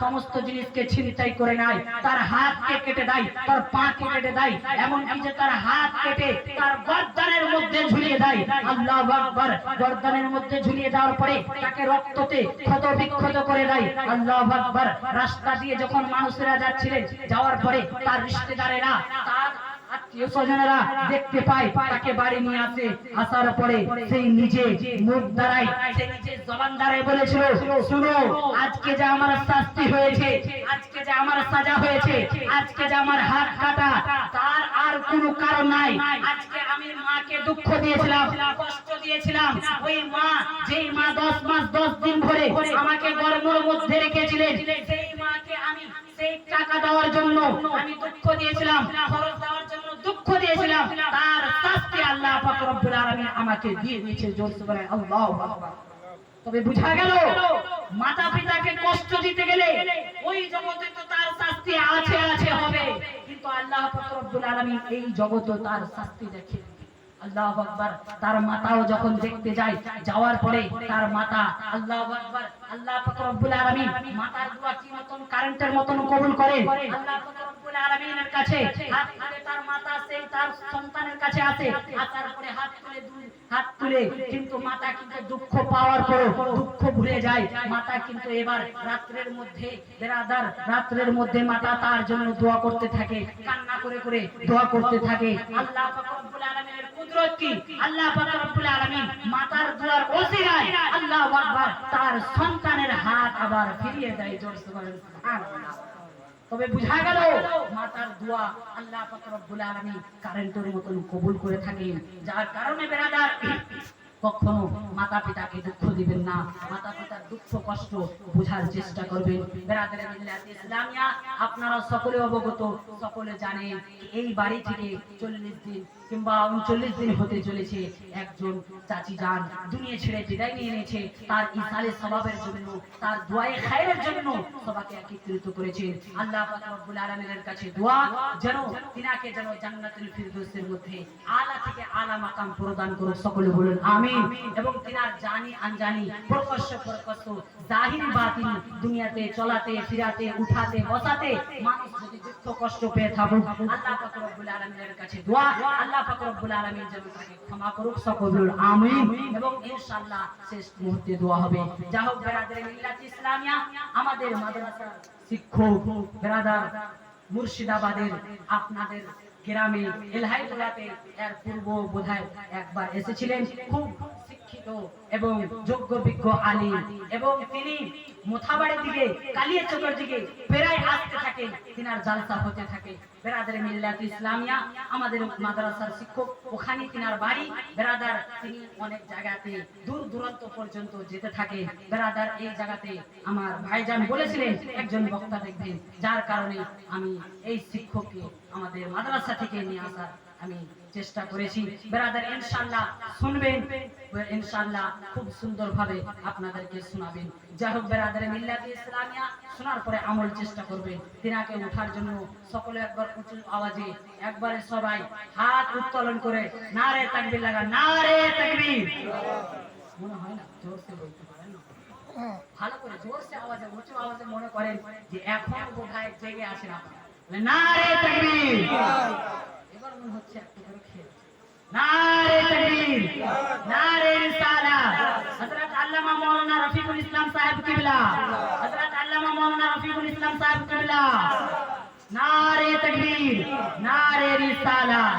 সমস্ত জিনিসকে ছিনতাই করে নেয়, তার হাতকে কেটে দেয়, তার পাকে কেটে দেয়, এমনকি যে তার হাত কেটে তার গর্দানের মধ্যে ঝুলিয়ে দেয়। আল্লাহু আকবার। গর্দানের মধ্যে ঝুলিয়ে দেওয়ার পরে তাকে রক্ততে ক্ষত বিক্ষত করে দেয়। আল্লাহু আকবার। রাস্তা দিয়ে যখন মানুষেরা যাচ্ছিলেন, যাওয়ার পরে তার রিশতেদারেরা, তার আত্মীয় স্বজনেরা দেখতে পায়, তাকে বাড়ি নিয়ে আসে। আসার পরে সেই নিজে মুখ দ্বারাই, সেই নিজে জবান দ্বারাই বলেছিল, শুনো, আজকে যে আমার শাস্তি হয়েছে, আজকে যে আমার সাজা হয়েছে, আজকে যে আমার হাত কাটা, তার আর কোনো কারণ নাই। আজকে আমি মাকে দুঃখ দিয়েছিলাম, কষ্ট দিয়েছিলাম। ওই মা, যেই মা 10 মাস 10 দিন ধরে আমাকে গর্ভের মধ্যে রেখেছিলেন, সেই মাকে আমি সেই টাকা দেওয়ার জন্য আমি দুঃখ দিয়েছিলাম, খরচ দেওয়ার জন্য দুঃখ দিয়েছিলাম, তার শাস্তি আল্লাহ পাক রব্বুল আলামিন আমাকে দিয়ে দিয়েছে। জোরে বলেন আল্লাহু আকবার। তবে বুঝা গেল মাতা পিতাকে কষ্ট দিতে গেলে ওই জগতে তো তার শাস্তি আছে আছে হবে, কিন্তু আল্লাহ পাক রব্বুল আলামিন এই জগতে তার শাস্তি দেখে। আল্লাহু আকবার। তার মাতাও যখন দেখতে যায়, যাওয়ার পরে তার মাতা আল্লাহু আকবার, আল্লাহ পাক রব্বুল আলামিন মাতার দোয়া কি মতন কারেন্টের মতন কবুল করে। আল্লাহ পাক রব্বুল আলামিনের কাছে হাত তুলে তার মাতা সেই তার সন্তানের কাছে আসে, আসার পরে হাত তুলে কিন্তু মাতা কিন্তু দুঃখ পাওয়ার পর দুঃখ ভুলে যায়। মাতা কিন্তু এবার রাত্রের মধ্যে বেরাদার রাত্রের মধ্যে মাতা তার জন্য দোয়া করতে থাকে, কান্না করে করে দোয়া করতে থাকে। আল্লাহ পাক রব্বুল আলামিনের কুদরত কি, আল্লাহ পাক রব্বুল আলামিন মাতার দোয়ার ওসিলায় আল্লাহু আকবার তার সন্তানের হাত আবার ফিরিয়ে দেয়। জোরে সুবহানাল্লাহ। তবে বুঝা গেল মাতার দোয়া আল্লাহ পাক রব্বুল আলামিন কারেন্টের মতন কবুল করে থাকেন। যার কারণে বেরাদার কখনো মাতা পিতাকে দুঃখ দিবেন না, মাতা পিতার দুঃখ কষ্ট বোঝার চেষ্টা করবেন। বেরাদারে মিল্লাত ইসলামিয়া আপনারা সকলে অবগত, সকলে জানেন এই বাড়ি থেকে 40 দিন কিংবা 39 দিন হতে চলেছে একজন চাচি যান দুনিয়া ছেড়ে বিদায় নিয়ে নিয়েছে। তার ইসালে সওয়াবের জন্য, তার দোয়ায়ে খায়রের জন্য সবাইকে একত্রিত করেছেন। আল্লাহ পাক রব্বুল আলামিনের কাছে দোয়া যেন তিনাকে যেন জান্নাতুল ফিরদৌসের মধ্যে আলা থেকে আলা মাকাম প্রদান করুক। সকলে বলুন আমিন। এবং তিনার জানি আনজানি প্রকাশ্য জাহির বাতিন দুনিয়াতে চলাতে ফিরাতে উঠাতে বসাতে মানুষ যদি দুঃখ কষ্ট পেয়ে থাকুক, আল্লাহ পাক রব্বুল আলামিনের কাছে দোয়া আল্লাহ পাক রব্বুল আলামিন যেন তাকে ক্ষমা করুক। সকলে বলুন আমিন। এবং ইনশাআল্লাহ শেষ মুহূর্তে দোয়া হবে। যা হোক বেরাদারে মিল্লাত ইসলামিয়া, আমাদের মাদ্রাসার শিক্ষক বেরাদার মুর্শিদাবাদের আপনাদের গ্রামে এলহাইতুলাতে এর পূর্ব বোধহয় একবার এসেছিলেন। খুব শিক্ষিত এবং যোগ্য বিজ্ঞ আলিম, এবং তিনি মোথাবাড়ির দিকে কালিয়াচকের দিকে প্রায় আসতে থাকেন, তিনার জালসা হতে থাকে। বেরাদারে মিল্লাত ইসলামিয়া আমাদের মাদ্রাসার শিক্ষক, ওখানে তিনার বাড়ি। বেরাদার তিনি অনেক জায়গাতে দূর দূরান্ত পর্যন্ত যেতে থাকে। বেরাদার এই জায়গাতে আমার ভাইজান বলেছিলেন একজন বক্তা দেখবেন, যার কারণে আমি এই শিক্ষককে আমাদের মাদ্রাসা থেকে নিয়ে আসার আমি চেষ্টা করেছি। বেরাদার ইনশাআল্লাহ শুনবেন, ইনশাআল্লাহ খুব সুন্দরভাবে আপনাদেরকে শোনাবেন। যাই হোক বেরাদারে মিল্লাত ইসলামিয়া শোনার পরে আমল চেষ্টা করবেন। তিনাকে ওঠার জন্য সকলে একবার উঁচু আওয়াজে একবারে সবাই হাত উত্তোলন করে নারে তাকবীর লাগা, নারে তাকবীর। মনে হয় না জোরসে বলতে পারেন না, ভালো করে জোরসে আওয়াজে উঁচু আওয়াজে মনে করেন যে এখন বোধহয় জেগে আসেন আপনারা। নারে তাকবীর। এবার মনে হচ্ছে একটু করে খেয়ে নারে তাকবীর, নারে রিসালাত। হযরত আল্লামা মাওলানা রফিকুল ইসলাম সাহেব কিবলা, হযরত আল্লামা মাওলানা রফিকুল ইসলাম সাহেব কিবলা। নারে তাকবীর, নারে রিসালাত।